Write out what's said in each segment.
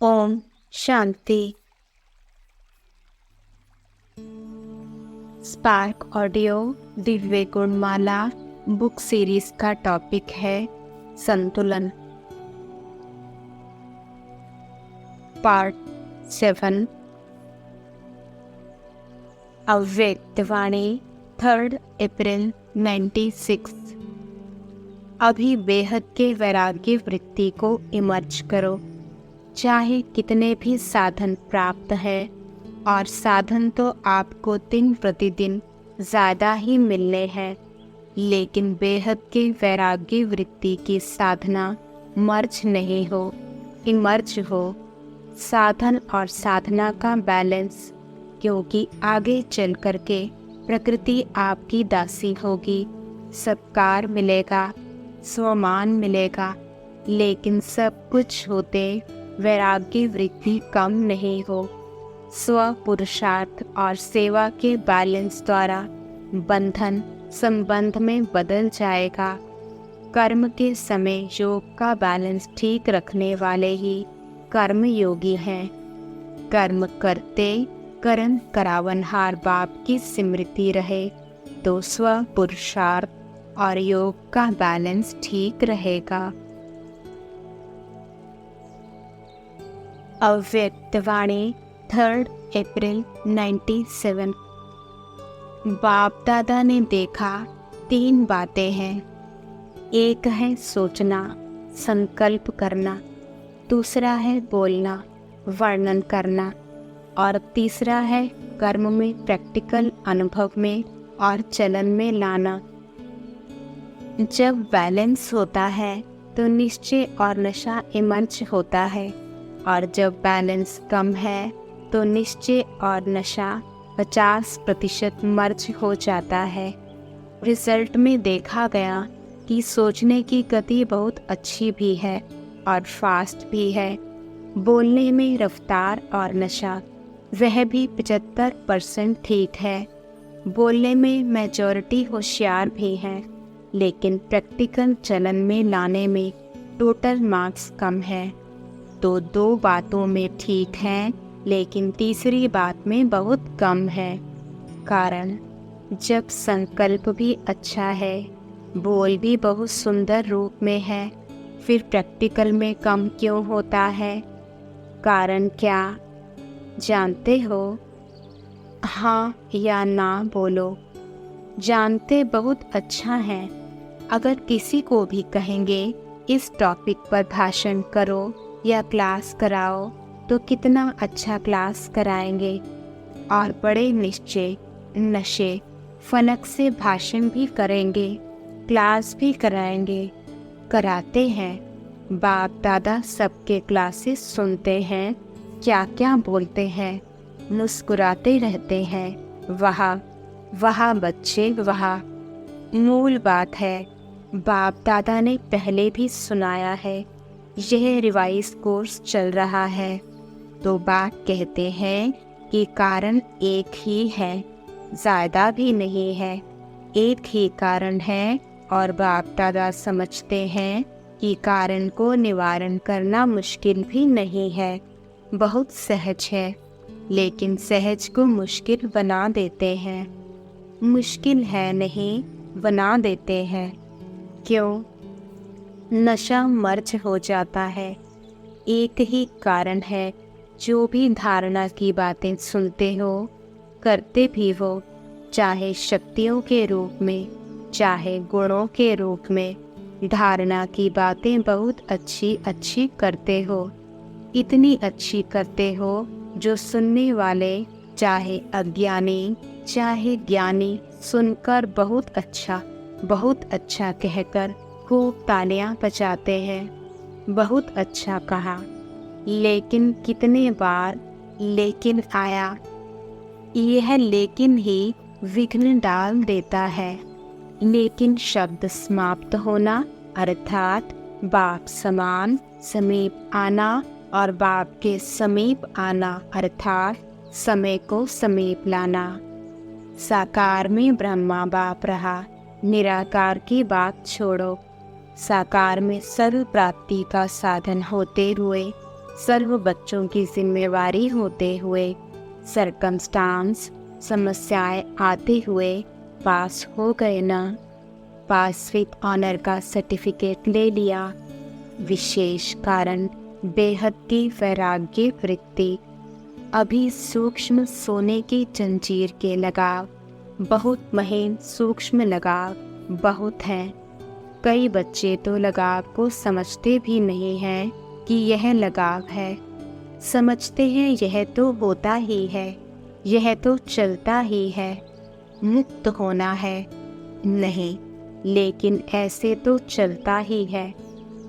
Om Shanti. Spark audio Divya Gunmala book series का topic है संतुलन। पार्ट 7। अव्यक्तवाणी 3 अप्रैल 96। अभी बेहद के वैराग्य वृत्ति को इमर्ज करो। चाहे कितने भी साधन प्राप्त है, और साधन तो आपको दिन प्रतिदिन ज़्यादा ही मिलने हैं, लेकिन बेहद के वैराग्य वृत्ति की साधना मर्ज नहीं हो, इमर्ज हो। साधन और साधना का बैलेंस, क्योंकि आगे चल कर के प्रकृति आपकी दासी होगी। सत्कार मिलेगा, स्वमान मिलेगा, लेकिन सब कुछ होते वैराग्य वृत्ति कम नहीं हो। स्व पुरुषार्थ और सेवा के बैलेंस द्वारा बंधन संबंध में बदल जाएगा। कर्म के समय योग का बैलेंस ठीक रखने वाले ही कर्म योगी हैं। कर्म करते करन करावनहार बाप की स्मृति रहे तो स्व पुरुषार्थ और योग का बैलेंस ठीक रहेगा। अव्यक्तवाणी 3 अप्रैल 97। बाप दादा ने देखा 3 बातें हैं। एक है सोचना, संकल्प करना, दूसरा है बोलना, वर्णन करना, और तीसरा है कर्म में, प्रैक्टिकल अनुभव में और चलन में लाना। जब बैलेंस होता है तो निश्चय और नशा इमर्ज होता है, और जब बैलेंस कम है तो निश्चय और नशा 50% मर्ज हो जाता है। रिजल्ट में देखा गया कि सोचने की गति बहुत अच्छी भी है और फास्ट भी है। बोलने में रफ्तार और नशा वह भी 75% ठीक है। बोलने में मेजॉरिटी होशियार भी है, लेकिन प्रैक्टिकल चलन में लाने में टोटल मार्क्स कम है। तो 2 बातों में ठीक है, लेकिन तीसरी बात में बहुत कम है। कारण, जब संकल्प भी अच्छा है, बोल भी बहुत सुंदर रूप में है, फिर प्रैक्टिकल में कम क्यों होता है? कारण क्या जानते हो? हाँ या ना बोलो। जानते बहुत अच्छा है। अगर किसी को भी कहेंगे इस टॉपिक पर भाषण करो या क्लास कराओ, तो कितना अच्छा क्लास कराएंगे, और बड़े निश्चय नशे फलक से भाषण भी करेंगे, क्लास भी कराएंगे, कराते हैं। बाप दादा सबके क्लासेस सुनते हैं, क्या क्या बोलते हैं, मुस्कुराते रहते हैं। वहाँ बच्चे, वहाँ मूल बात है। बाप दादा ने पहले भी सुनाया है, यह रिवाइज कोर्स चल रहा है। तो बाप कहते हैं कि कारण एक ही है, ज़्यादा भी नहीं है, एक ही कारण है। और बाप दादा समझते हैं कि कारण को निवारण करना मुश्किल भी नहीं है, बहुत सहज है, लेकिन सहज को मुश्किल बना देते हैं। मुश्किल है नहीं, बना देते हैं। क्यों? नशा मर्ज हो जाता है। एक ही कारण है, जो भी धारणा की बातें सुनते हो, करते भी हो, चाहे शक्तियों के रूप में, चाहे गुणों के रूप में, धारणा की बातें बहुत अच्छी अच्छी करते हो। इतनी अच्छी करते हो जो सुनने वाले, चाहे अज्ञानी चाहे ज्ञानी, सुनकर बहुत अच्छा कहकर खूब तालियां बजाते हैं। बहुत अच्छा कहा, लेकिन कितने बार लेकिन आया। यह लेकिन ही विघ्न डाल देता है। लेकिन शब्द समाप्त होना, अर्थात बाप समान समीप आना, और बाप के समीप आना अर्थात समय को समीप लाना। साकार में ब्रह्मा बाप रहा, निराकार की बात छोड़ो। साकार में सर्व प्राप्ति का साधन होते हुए सर्व बच्चों की जिम्मेवारी होते हुए, सरकमस्टांस समस्याएं आते हुए पास हो गए ना। पास विद ऑनर का सर्टिफिकेट ले लिया। विशेष कारण बेहद की वैराग्य वृत्ति। अभी सूक्ष्म सोने की जंजीर के लगाव, बहुत महीन सूक्ष्म लगाव बहुत हैं। कई बच्चे तो लगाव को समझते भी नहीं हैं कि यह लगाव है। समझते हैं यह तो होता ही है, यह तो चलता ही है, मुक्त होना है। नहीं, लेकिन ऐसे तो चलता ही है।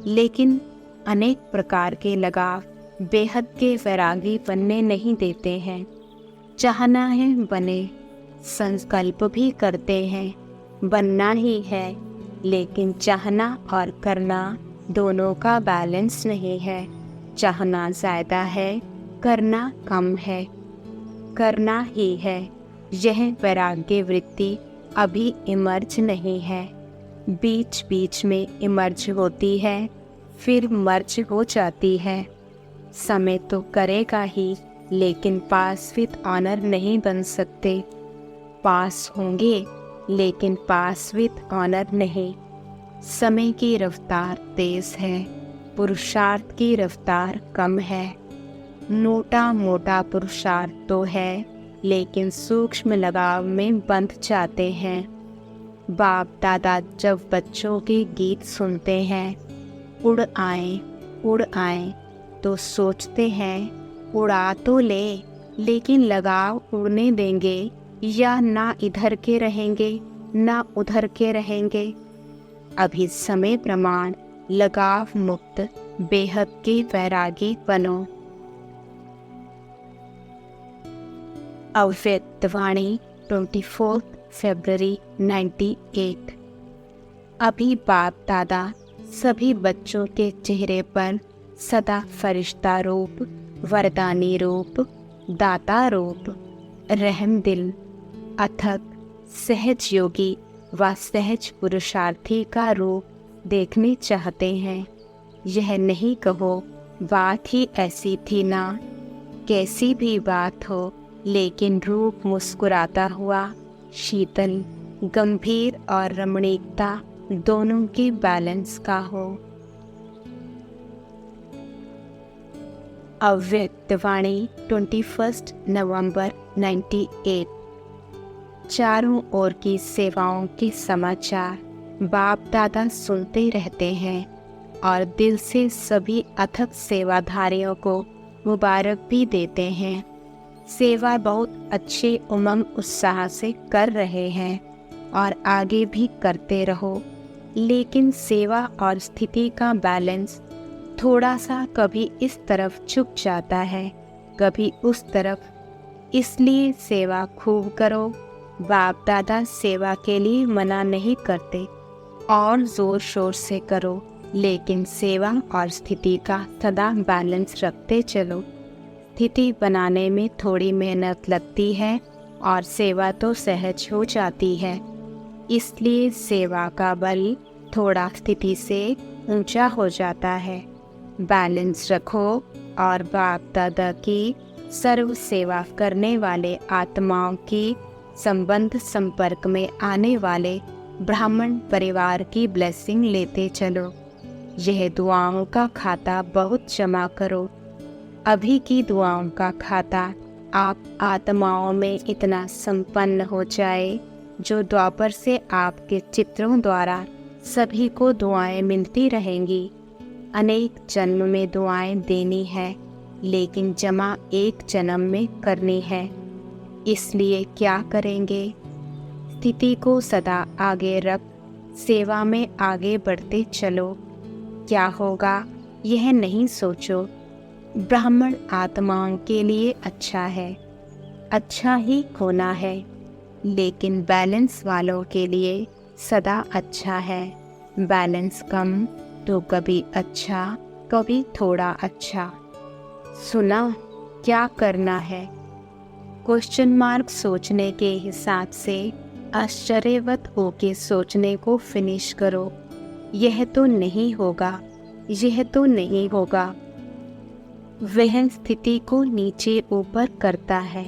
लेकिन अनेक प्रकार के लगाव बेहद के वैरागी बनने नहीं देते हैं। चाहना है बने, संकल्प भी करते हैं, बनना ही है, लेकिन चाहना और करना दोनों का बैलेंस नहीं है। चाहना ज़्यादा है, करना कम है। करना ही है, यह वैराग्य वृत्ति अभी इमर्ज नहीं है। बीच बीच में इमर्ज होती है, फिर मर्ज हो जाती है। समय तो करेगा ही, लेकिन पास विद ऑनर नहीं बन सकते। पास होंगे, लेकिन पास विद ऑनर नहीं। समय की रफ्तार तेज है, पुरुषार्थ की रफ्तार कम है। मोटा मोटा पुरुषार्थ तो है, लेकिन सूक्ष्म लगाव में बंध जाते हैं। बाप दादा जब बच्चों के गीत सुनते हैं, उड़ आए, तो सोचते हैं उड़ा तो ले, लेकिन लगाव उड़ने देंगे या ना इधर के रहेंगे ना उधर के रहेंगे। अभी समय प्रमाण लगाव मुक्त बेहद के वैरागी बनो। अव्यक्तवाणी 24 फरवरी 98। अभी बाप दादा सभी बच्चों के चेहरे पर सदा फरिश्ता रूप, वरदानी रूप, दाता रूप, रहम दिल, अथक, सहज योगी व सहज पुरुषार्थी का रूप देखने चाहते हैं। यह नहीं कहो बात ही ऐसी थी ना, कैसी भी बात हो, लेकिन रूप मुस्कुराता हुआ, शीतल, गंभीर और रमणीकता दोनों के बैलेंस का हो। अव्यक्तवाणी 21 नवंबर 98। चारों ओर की सेवाओं के समाचार बाप दादा सुनते रहते हैं और दिल से सभी अथक सेवाधारियों को मुबारक भी देते हैं। सेवा बहुत अच्छे उमंग उत्साह से कर रहे हैं और आगे भी करते रहो, लेकिन सेवा और स्थिति का बैलेंस थोड़ा सा कभी इस तरफ झुक जाता है, कभी उस तरफ। इसलिए सेवा खूब करो। बाप दादा सेवा के लिए मना नहीं करते और ज़ोर शोर से करो, लेकिन सेवा और स्थिति का सदा बैलेंस रखते चलो। स्थिति बनाने में थोड़ी मेहनत लगती है और सेवा तो सहज हो जाती है। इसलिए सेवा का बल थोड़ा स्थिति से ऊंचा हो जाता है। बैलेंस रखो और बाप दादा की सर्व सेवा करने वाले आत्माओं की संबंध संपर्क में आने वाले ब्राह्मण परिवार की ब्लेसिंग लेते चलो। यह दुआओं का खाता बहुत जमा करो। अभी की दुआओं का खाता आप आत्माओं में इतना संपन्न हो जाए जो द्वापर से आपके चित्रों द्वारा सभी को दुआएं मिलती रहेंगी। अनेक जन्म में दुआएं देनी है, लेकिन जमा एक जन्म में करनी है। इसलिए क्या करेंगे? स्थिति को सदा आगे रख सेवा में आगे बढ़ते चलो। क्या होगा यह नहीं सोचो। ब्राह्मण आत्माओं के लिए अच्छा है, अच्छा ही होना है, लेकिन बैलेंस वालों के लिए सदा अच्छा है। बैलेंस कम तो कभी अच्छा, कभी थोड़ा अच्छा। सुना क्या करना है? क्वेश्चन मार्क सोचने के हिसाब से आश्चर्यवत होके सोचने को फिनिश करो। यह तो नहीं होगा, यह तो नहीं होगा। वह स्थिति को नीचे ऊपर करता है,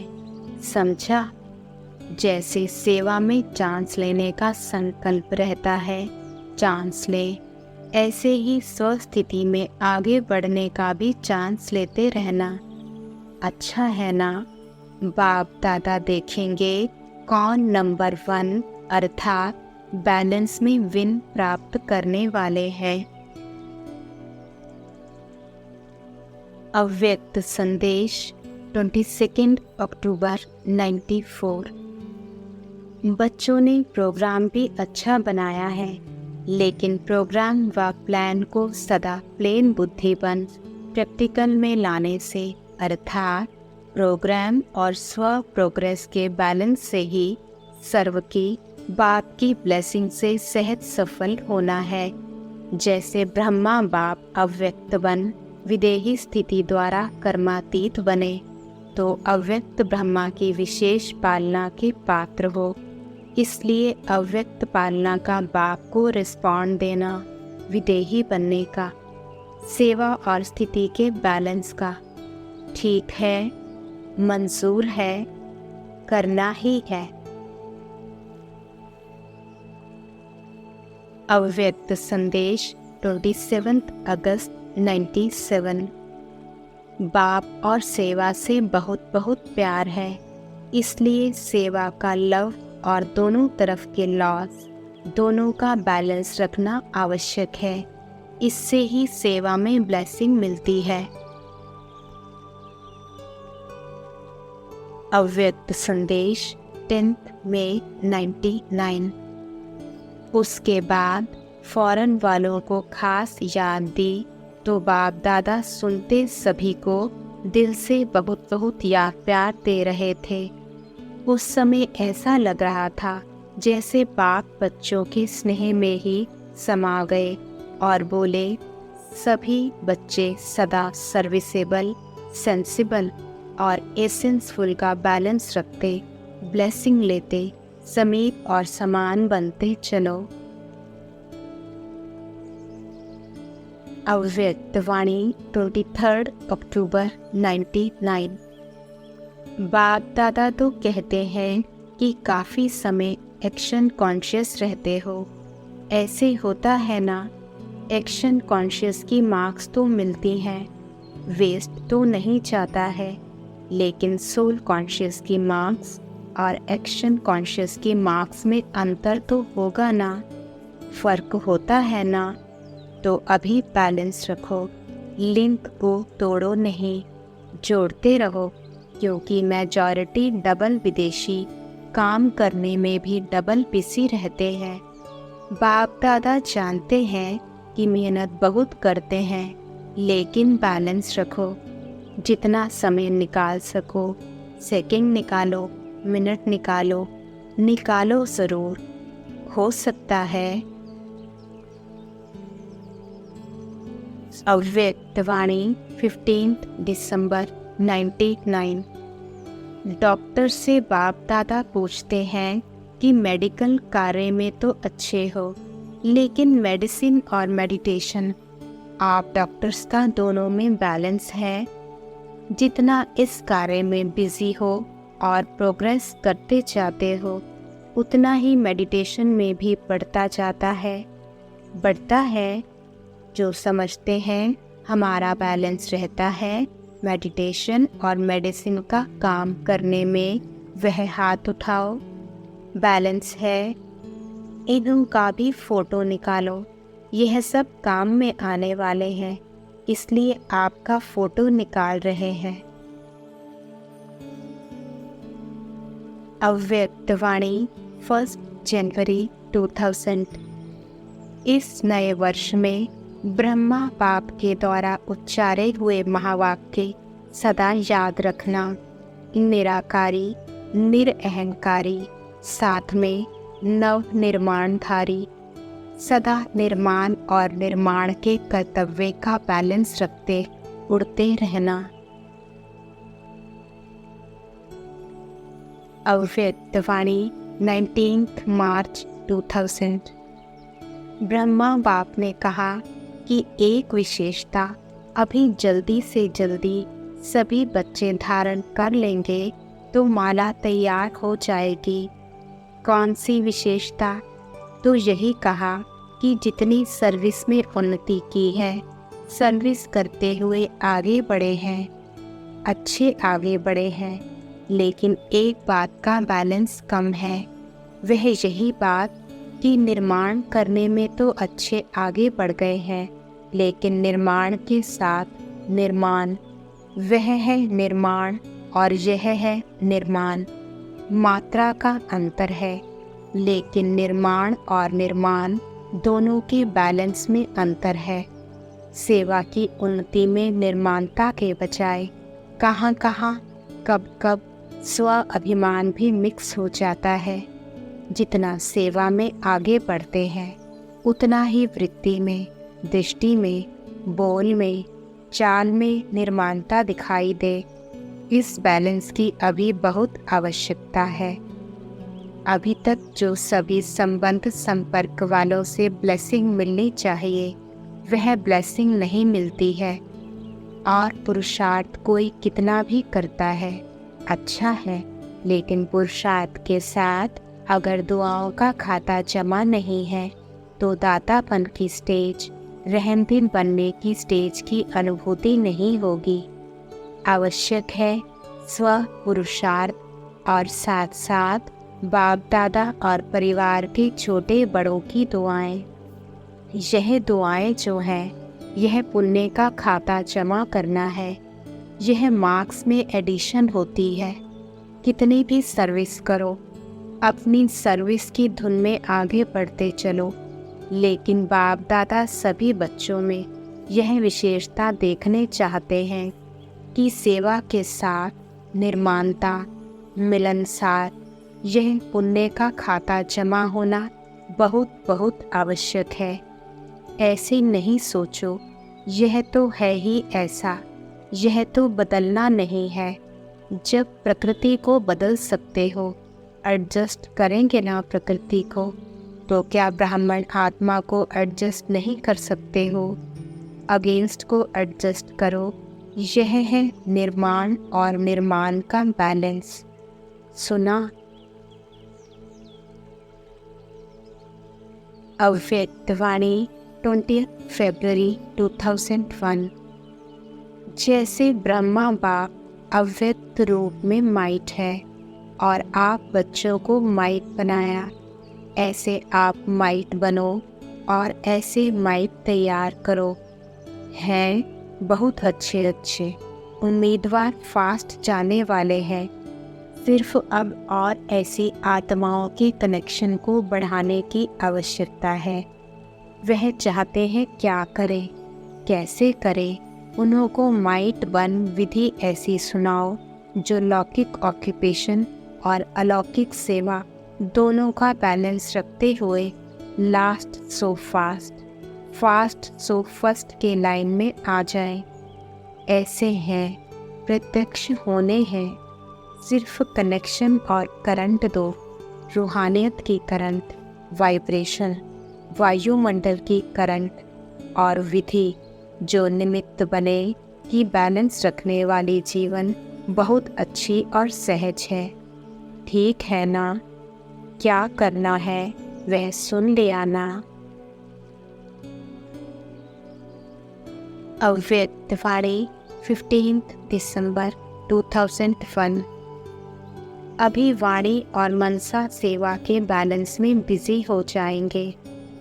समझा? जैसे सेवा में चांस लेने का संकल्प रहता है, चांस ले, ऐसे ही स्वस्थिति में आगे बढ़ने का भी चांस लेते रहना। अच्छा है ना? बाप दादा देखेंगे कौन नंबर 1 अर्थात बैलेंस में विन प्राप्त करने वाले हैं। अव्यक्त संदेश 22 अक्टूबर 94। बच्चों ने प्रोग्राम भी अच्छा बनाया है, लेकिन प्रोग्राम व प्लान को सदा प्लेन बुद्धिबन प्रैक्टिकल में लाने से अर्थात प्रोग्राम और स्व प्रोग्रेस के बैलेंस से ही सर्व की बाप की ब्लेसिंग से सहज सफल होना है। जैसे ब्रह्मा बाप अव्यक्त बन विदेही स्थिति द्वारा कर्मातीत बने, तो अव्यक्त ब्रह्मा की विशेष पालना के पात्र हो। इसलिए अव्यक्त पालना का बाप को रिस्पॉन्ड देना, विदेही बनने का, सेवा और स्थिति के बैलेंस का ठीक है, मंजूर है, करना ही है। अव्यक्त संदेश 27 अगस्त 97। बाप और सेवा से बहुत बहुत प्यार है, इसलिए सेवा का लव और दोनों तरफ के लॉस दोनों का बैलेंस रखना आवश्यक है। इससे ही सेवा में ब्लेसिंग मिलती है। अव्यक्त संदेश 10 मई 99। उसके बाद फॉरेन वालों को खास याद दी तो बाप दादा सुनते सभी को दिल से बहुत बहुत याद प्यार दे रहे थे। उस समय ऐसा लग रहा था जैसे बाप बच्चों के स्नेह में ही समा गए और बोले, सभी बच्चे सदा सर्विसेबल, सेंसिबल और एसेंसफुल का बैलेंस रखते, ब्लेसिंग लेते, समीप और समान बनते चलो। अव्यक्त वाणी 23 अक्टूबर 99। बाप दादा तो कहते हैं कि काफ़ी समय एक्शन कॉन्शियस रहते हो। ऐसे होता है ना? एक्शन कॉन्शियस की मार्क्स तो मिलती हैं, वेस्ट तो नहीं जाता है, लेकिन सोल कॉन्शियस की मार्क्स और एक्शन कॉन्शियस की मार्क्स में अंतर तो होगा ना? फ़र्क होता है ना? तो अभी बैलेंस रखो, लिंक को तोड़ो नहीं, जोड़ते रहो, क्योंकि मेजॉरिटी डबल विदेशी काम करने में भी डबल बिजी रहते हैं। बाप दादा जानते हैं कि मेहनत बहुत करते हैं, लेकिन बैलेंस रखो। जितना समय निकाल सको, सेकंड निकालो, मिनट निकालो, निकालो ज़रूर, हो सकता है। अव्यक्त वाणी 15 दिसंबर 99। डॉक्टर से बाप दादा पूछते हैं कि मेडिकल कार्य में तो अच्छे हो, लेकिन मेडिसिन और मेडिटेशन, आप डॉक्टर्स का दोनों में बैलेंस है? जितना इस कार्य में बिजी हो और प्रोग्रेस करते जाते हो, उतना ही मेडिटेशन में भी बढ़ता जाता है, बढ़ता है। जो समझते हैं हमारा बैलेंस रहता है मेडिटेशन और मेडिसिन का काम करने में, वह हाथ उठाओ। बैलेंस है। इन्हों का भी फ़ोटो निकालो, यह सब काम में आने वाले हैं, इसलिए आपका फ़ोटो निकाल रहे हैं। अव्यक्त वाणी 1 जनवरी 2000। इस नए वर्ष में ब्रह्मा बाप के द्वारा उच्चारे हुए महावाक्य सदा याद रखना। निराकारी, निरअहंकारी, साथ में नव निर्माणधारी, सदा निर्माण और निर्माण के कर्तव्य का बैलेंस रखते उड़ते रहना। अव्यक्त वाणी 19 मार्च 2000। ब्रह्मा बाप ने कहा कि एक विशेषता अभी जल्दी से जल्दी सभी बच्चे धारण कर लेंगे तो माला तैयार हो जाएगी। कौन सी विशेषता? तो यही कहा कि जितनी सर्विस में उन्नति की है, सर्विस करते हुए आगे बढ़े हैं, अच्छे आगे बढ़े हैं, लेकिन एक बात का बैलेंस कम है। वह यही बात कि निर्माण करने में तो अच्छे आगे बढ़ गए हैं, लेकिन निर्माण के साथ निर्माण, वह है निर्माण और यह है निर्माण, मात्रा का अंतर है। लेकिन निर्माण और निर्माण दोनों के बैलेंस में अंतर है। सेवा की उन्नति में निर्माणता के बजाय कहाँ कहाँ कब कब स्व अभिमान भी मिक्स हो जाता है। जितना सेवा में आगे बढ़ते हैं, उतना ही वृत्ति में, दृष्टि में, बोल में, चाल में निर्माणता दिखाई दे। इस बैलेंस की अभी बहुत आवश्यकता है। अभी तक जो सभी संबंध संपर्क वालों से ब्लेसिंग मिलनी चाहिए, वह ब्लेसिंग नहीं मिलती है। और पुरुषार्थ कोई कितना भी करता है, अच्छा है, लेकिन पुरुषार्थ के साथ अगर दुआओं का खाता जमा नहीं है तो दातापन की स्टेज, रहमदिल बनने की स्टेज की अनुभूति नहीं होगी। आवश्यक है स्व पुरुषार्थ और साथ साथ बाप दादा और परिवार के छोटे बड़ों की दुआएं। यह दुआएं जो हैं, यह पुण्य का खाता जमा करना है। यह मार्क्स में एडिशन होती है। कितनी भी सर्विस करो, अपनी सर्विस की धुन में आगे बढ़ते चलो, लेकिन बाप दादा सभी बच्चों में यह विशेषता देखने चाहते हैं कि सेवा के साथ निर्माणता, मिलनसार, यह पुण्य का खाता जमा होना बहुत बहुत आवश्यक है। ऐसे नहीं सोचो यह तो है ही ऐसा, यह तो बदलना नहीं है। जब प्रकृति को बदल सकते हो, एडजस्ट करेंगे ना प्रकृति को, तो क्या ब्राह्मण आत्मा को एडजस्ट नहीं कर सकते हो? अगेंस्ट को एडजस्ट करो। यह है निर्माण और निर्माण का बैलेंस। सुना? अव्यक्त वाणी 20 फरवरी 2001। जैसे ब्रह्मा बाप अव्यक्त रूप में माइट है और आप बच्चों को माइट बनाया, ऐसे आप माइट बनो और ऐसे माइट तैयार करो। हैं बहुत अच्छे अच्छे उम्मीदवार फास्ट जाने वाले हैं। सिर्फ अब और ऐसी आत्माओं के कनेक्शन को बढ़ाने की आवश्यकता है। वह चाहते हैं क्या करें, कैसे करें। उन्हों को माइट बन विधि ऐसी सुनाओ जो लौकिक ऑक्यूपेशन और अलौकिक सेवा दोनों का बैलेंस रखते हुए last so fast, fast so first के लाइन में आ जाए। ऐसे हैं, प्रत्यक्ष होने हैं। सिर्फ कनेक्शन और करंट दो, रूहानियत की करंट, वाइब्रेशन, वायुमंडल की करंट और विधि जो निमित्त बने कि बैलेंस रखने वाली जीवन बहुत अच्छी और सहज है। ठीक है ना? क्या करना है वह सुन ले आना। अव्यक्त वाणी 15 दिसंबर 2001। अभी वाणी और मनसा सेवा के बैलेंस में बिजी हो जाएंगे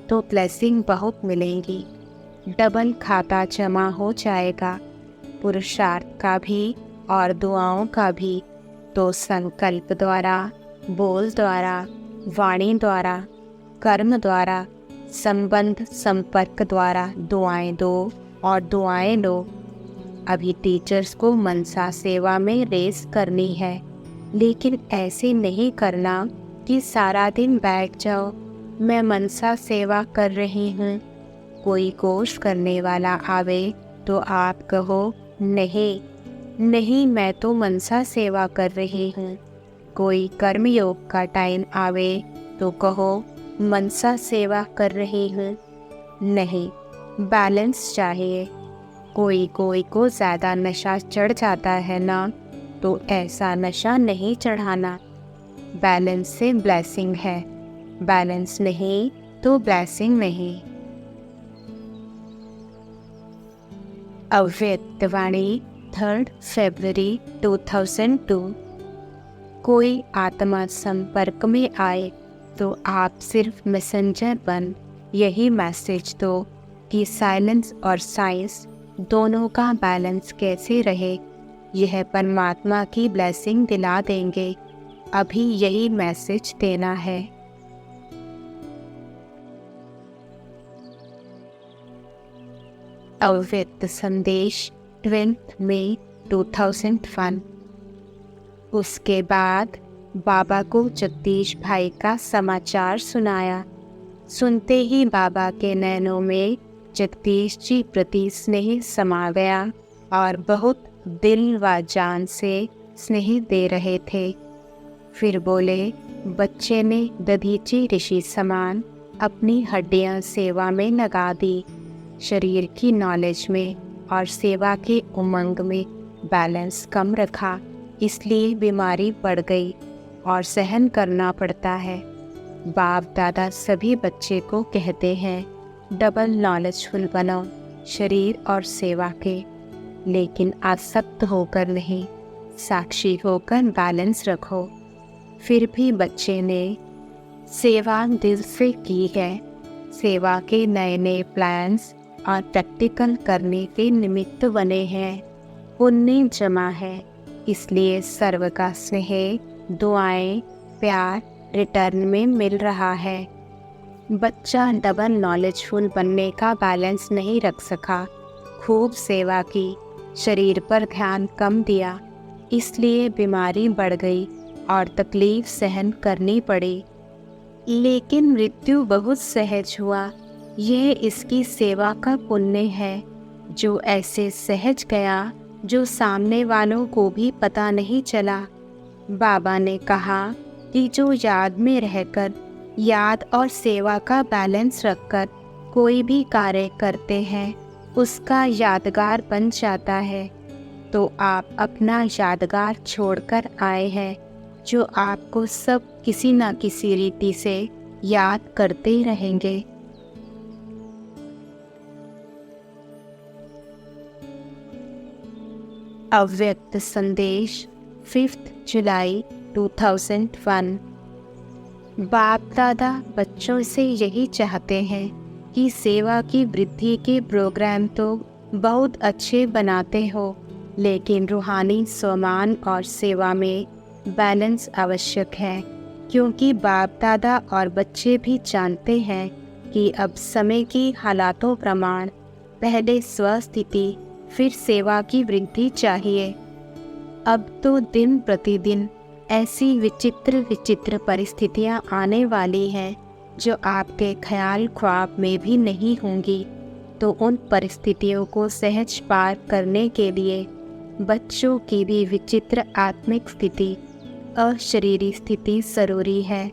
तो ब्लेसिंग बहुत मिलेंगी। डबल खाता जमा हो जाएगा, पुरुषार्थ का भी और दुआओं का भी। तो संकल्प द्वारा, बोल द्वारा, वाणी द्वारा, कर्म द्वारा, संबंध संपर्क द्वारा दुआएं दो और दुआएं लो। अभी टीचर्स को मनसा सेवा में रेस करनी है, लेकिन ऐसे नहीं करना कि सारा दिन बैठ जाओ मैं मनसा सेवा कर रही हूँ। कोई कोर्स करने वाला आवे तो आप कहो नहीं नहीं, मैं तो मनसा सेवा कर रही हूँ। कोई कर्मयोग का टाइम आवे तो कहो मनसा सेवा कर रही हूँ। नहीं, बैलेंस चाहिए। कोई कोई को ज़्यादा नशा चढ़ जाता है ना, तो ऐसा नशा नहीं चढ़ाना। बैलेंस से ब्लेसिंग है, बैलेंस नहीं तो ब्लेसिंग नहीं। अव्यक्तवाणी 3 फरवरी 2002। कोई आत्मा संपर्क में आए तो आप सिर्फ मैसेंजर बन यही मैसेज दो कि साइलेंस और साइंस दोनों का बैलेंस कैसे रहे। यह परमात्मा की ब्लेसिंग दिला देंगे। अभी यही मैसेज देना है। अव्यक्त संदेश 12 मई 2001। उसके बाद बाबा को जगदीश भाई का समाचार सुनाया। सुनते ही बाबा के नैनों में जगदीश जी प्रति स्नेह समा गया और बहुत दिल व जान से स्नेह दे रहे थे। फिर बोले, बच्चे ने दधीची ऋषि समान अपनी हड्डियां सेवा में लगा दी। शरीर की नॉलेज में और सेवा के उमंग में बैलेंस कम रखा, इसलिए बीमारी बढ़ गई और सहन करना पड़ता है। बाप दादा सभी बच्चे को कहते हैं, डबल नॉलेजफुल बनो शरीर और सेवा के, लेकिन आसक्त होकर नहीं, साक्षी होकर बैलेंस रखो। फिर भी बच्चे ने सेवा दिल से की है। सेवा के नए नए प्लान्स और प्रैक्टिकल करने के निमित्त बने हैं। पुण्य जमा है, इसलिए सर्व का स्नेह, दुआएं, प्यार रिटर्न में मिल रहा है। बच्चा डबल नॉलेजफुल बनने का बैलेंस नहीं रख सका। खूब सेवा की, शरीर पर ध्यान कम दिया, इसलिए बीमारी बढ़ गई और तकलीफ सहन करनी पड़ी। लेकिन मृत्यु बहुत सहज हुआ। यह इसकी सेवा का पुण्य है, जो ऐसे सहज गया जो सामने वालों को भी पता नहीं चला। बाबा ने कहा कि जो याद में रहकर, याद और सेवा का बैलेंस रखकर कोई भी कार्य करते हैं, उसका यादगार बन जाता है। तो आप अपना यादगार छोड़कर आए हैं, जो आपको सब किसी न किसी रीति से याद करते रहेंगे। अव्यक्त संदेश 5 जुलाई 2001। बाप दादा बच्चों से यही चाहते हैं कि सेवा की वृद्धि के प्रोग्राम तो बहुत अच्छे बनाते हो, लेकिन रूहानी सम्मान और सेवा में बैलेंस आवश्यक है, क्योंकि बाप दादा और बच्चे भी जानते हैं कि अब समय की हालातों प्रमाण पहले स्वस्थिति फिर सेवा की वृद्धि चाहिए। अब तो दिन प्रतिदिन ऐसी विचित्र विचित्र परिस्थितियां आने वाली हैं जो आपके ख्याल ख्वाब में भी नहीं होंगी। तो उन परिस्थितियों को सहज पार करने के लिए बच्चों की भी विचित्र आत्मिक स्थिति, अशरीरी स्थिति जरूरी है।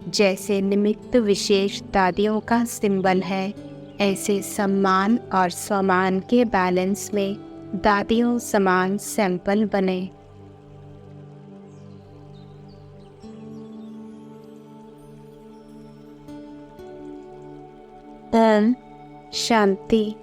जैसे निमित्त विशेष दादियों का सिंबल है, ऐसे सम्मान और स्वमान के बैलेंस में दादियों समान सैंपल बने। ओम शांति।